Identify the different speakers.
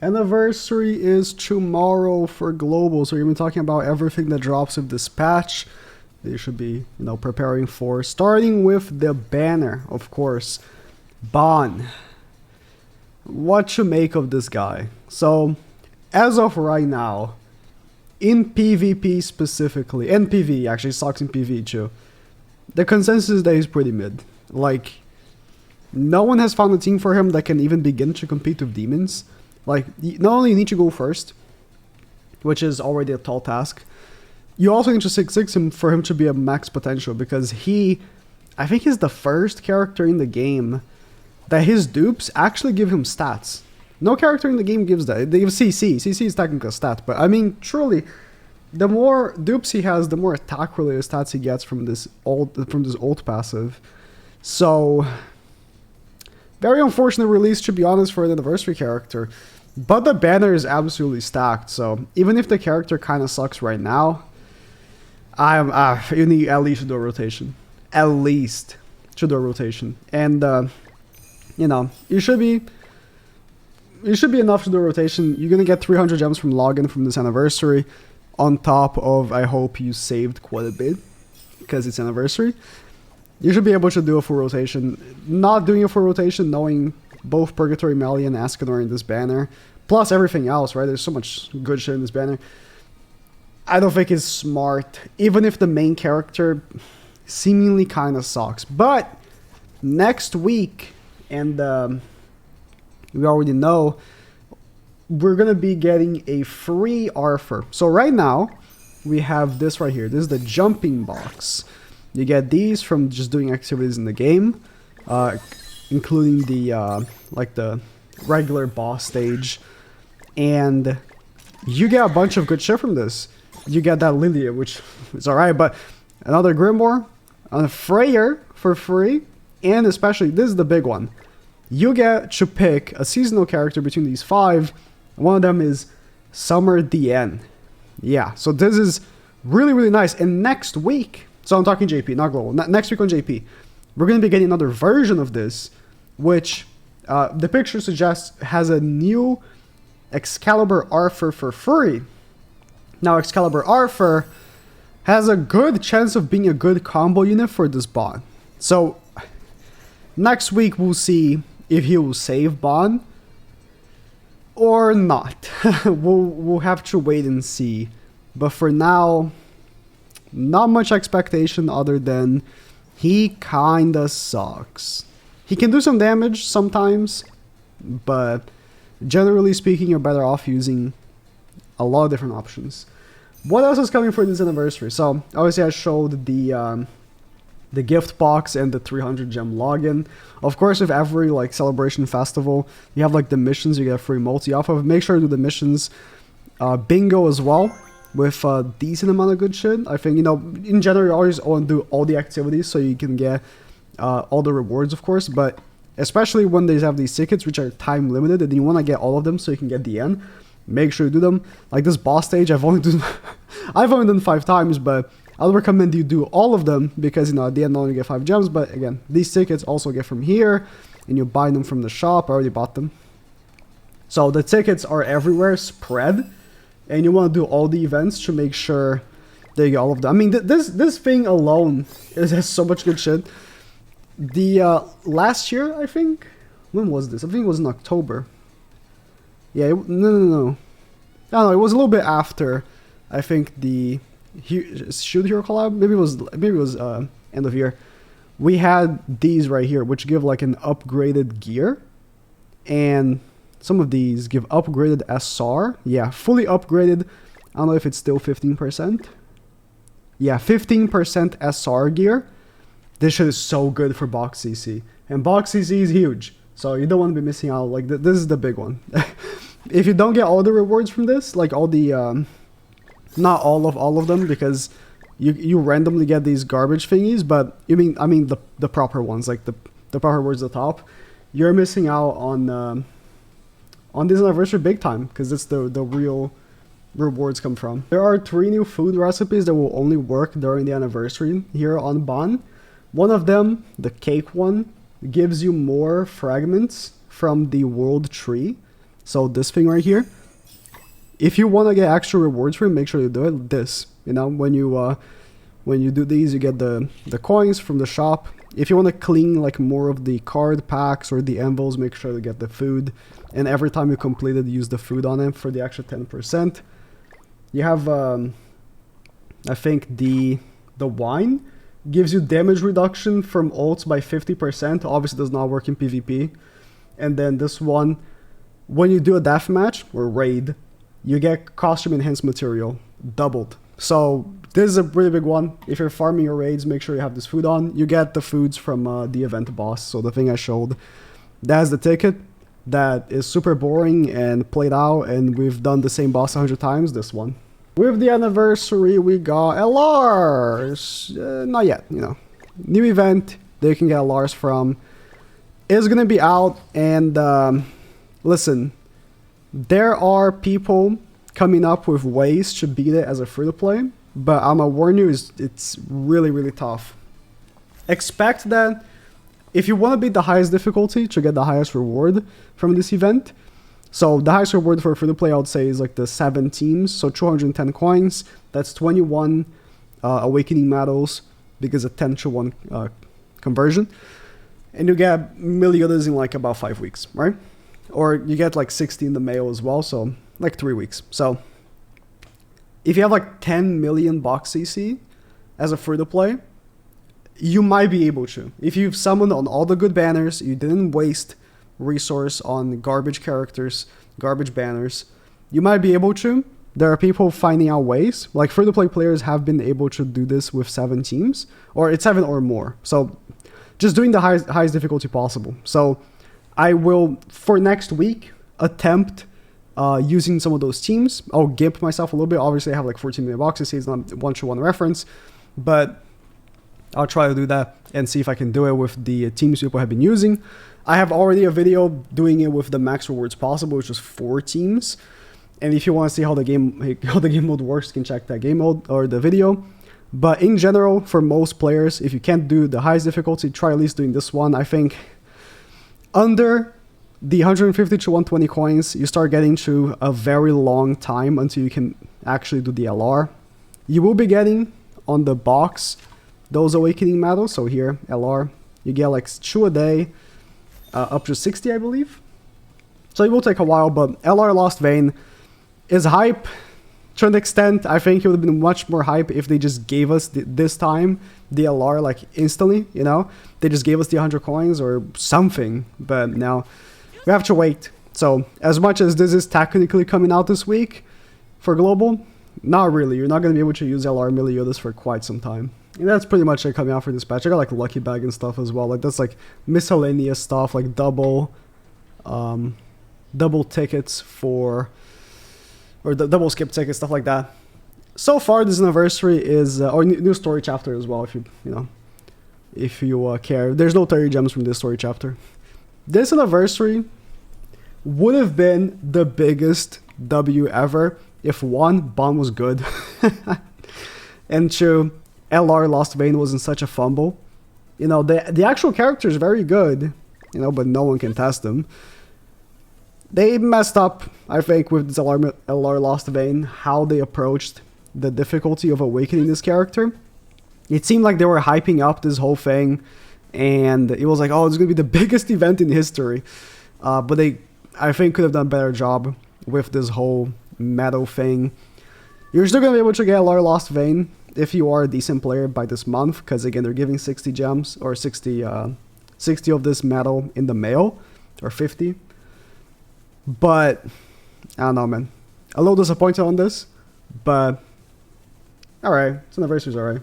Speaker 1: Anniversary is tomorrow for global, so you're gonna be talking about everything that drops with this patch. That you should be, preparing for. Starting with the banner, of course. Bon. What to make of this guy? So, as of right now, in PvP specifically, and PvE actually sucks in PvE too. The consensus is that he's pretty mid. Like, no one has found a team for him that can even begin to compete with demons. Like, not only you need to go first, which is already a tall task, you also need to 6-6 him for him to be a max potential, because I think he's the first character in the game that his dupes actually give him stats. No character in the game gives that. They give CC. CC is technically a stat, but I mean, truly, the more dupes he has, the more attack-related stats he gets from this ult passive. So, very unfortunate release, to be honest, for an anniversary character. But the banner is absolutely stacked, so even if the character kind of sucks right now, you need at least to do a rotation. At least to do a rotation. And, you should be enough to do a rotation. You're going to get 300 gems from login from this anniversary, on top of, I hope you saved quite a bit, because it's anniversary. You should be able to do a full rotation. Not doing a full rotation, knowing both Purgatory, Melee, and Escanor in this banner, plus everything else, right? There's so much good shit in this banner. I don't think it's smart, even if the main character seemingly kind of sucks. But next week, and we already know, we're going to be getting a free Arthur. So right now, we have this right here. This is the jumping box. You get these from just doing activities in the game, including the the regular boss stage, and you get a bunch of good shit from this. You get that Lilia, which is alright, but another Grimoire, a Freyr for free, and especially, this is the big one. You get to pick a seasonal character between these 5. One of them is Summer DN. Yeah, so this is really, really nice. And next week, so I'm talking JP, not global. Next week on JP, we're going to be getting another version of this, which the picture suggests has a new Excalibur Arthur for free. Now, Excalibur Arthur has a good chance of being a good combo unit for this bot. So, next week we'll see if he will save Bon or not. we'll have to wait and see. But for now, not much expectation other than he kinda sucks. He can do some damage sometimes, but generally speaking, you're better off using a lot of different options. What else is coming for this anniversary? So obviously I showed the gift box and the 300 gem login. Of course, with every celebration festival, you have the missions. You get a free multi off of. Make sure to do the missions bingo as well, with a decent amount of good shit. I think, in general, you always want to do all the activities so you can get all the rewards, of course, but especially when they have these tickets, which are time limited, and you want to get all of them so you can get the end, make sure you do them. Like this boss stage, I've only done 5 times, but I'll recommend you do all of them, because, at the end, you only get 5 gems, but again, these tickets also get from here, and you buy them from the shop. I already bought them. So the tickets are everywhere, spread, and you want to do all the events to make sure they get all of them. I mean, this thing alone has so much good shit. The last year, I think, when was this? I think it was in October. Yeah, no, it was a little bit after, I think, the Shield Hero collab. Maybe it was end of year. We had these right here, which give an upgraded gear, and some of these give upgraded SR. Yeah, fully upgraded. I don't know if it's still 15%. Yeah, 15% SR gear. This shit is so good for box CC, and box CC is huge, so you don't want to be missing out. This is the big one. If you don't get all the rewards from this, all the not all of them, because you randomly get these garbage thingies, but I mean the proper ones, the proper rewards at the top, you're missing out on this anniversary big time, because it's the real rewards come from. There are 3 new food recipes that will only work during the anniversary here on Bon. One of them, the cake one, gives you more fragments from the world tree. So this thing right here, if you want to get extra rewards for it, make sure you do it. This, you know, when you do these, you get the coins from the shop. If you want to clean like more of the card packs or the envelopes, make sure to get the food. And every time you complete it, use the food on it for the extra 10%. You have, I think the wine gives you damage reduction from ults by 50%. Obviously does not work in PvP. And then this one, when you do a deathmatch or raid, you get costume enhanced material doubled. So this is a really big one. If you're farming your raids, make sure you have this food on. You get the foods from the event boss. So the thing I showed, that's the ticket. That is super boring and played out, and we've done the same boss 100 times. This one. With the anniversary, we got LRs. Not yet, you know. New event that you can get LRs from is gonna be out, and listen, there are people coming up with ways to beat it as a free-to-play, but I'm gonna warn you, it's really, really tough. Expect that if you want to beat the highest difficulty to get the highest reward from this event, so the highest reward for free-to-play, I would say, is like the 7 teams, so 210 coins, that's 21 awakening medals, because of 10-to-1 conversion, and you get Meliodas in like about 5 weeks, right? Or you get like 60 in the mail as well, so like 3 weeks. So if you have like 10 million box CC as a free-to-play, you might be able to. If you've summoned on all the good banners, you didn't waste resource on garbage characters, garbage banners, you might be able to. There are people finding out ways. Like free-to-play players have been able to do this with 7 teams, or it's 7 or more. So just doing the highest difficulty possible. So I will, for next week, attempt using some of those teams. I'll gimp myself a little bit. Obviously, I have like 14 million boxes. It's not one-to-one reference, but I'll try to do that and see if I can do it with the teams people have been using. I have already a video doing it with the max rewards possible, which is 4 teams. And if you want to see how the game mode works, you can check that game mode or the video. But in general, for most players, if you can't do the highest difficulty, try at least doing this one. I think under the 150 to 120 coins, you start getting to a very long time until you can actually do the LR. You will be getting on the box those awakening medals. So here, LR, you get like 2 a day, up to 60, I believe. So it will take a while, but LR Lost Vein is hype. To an extent, I think it would have been much more hype if they just gave us this time the LR like instantly, you know? They just gave us the 100 coins or something, but now we have to wait. So as much as this is technically coming out this week for global, not really. You're not going to be able to use LR Meliodas for quite some time. And that's pretty much it coming out for this patch. I got like Lucky Bag and stuff as well. Like that's like miscellaneous stuff, like double tickets for, or the double skip tickets, stuff like that. So far, this anniversary is, or new story chapter as well, if you care. There's no 30 gems from this story chapter. This anniversary would have been the biggest W ever if 1, Bond was good, and 2, LR Lost Vein wasn't such a fumble. You know, the actual character is very good, you know, but no one can test them. They messed up, I think, with this LR Lost Vein, how they approached the difficulty of awakening this character. It seemed like they were hyping up this whole thing, and it was like, oh, it's going to be the biggest event in history. But they, I think, could have done a better job with this whole medal thing. You're still going to be able to get LR Lost Vein if you are a decent player by this month, because again, they're giving 60 gems, or 60 of this medal in the mail, or 50. But I don't know, man. A little disappointed on this, but alright, so the anniversary's alright.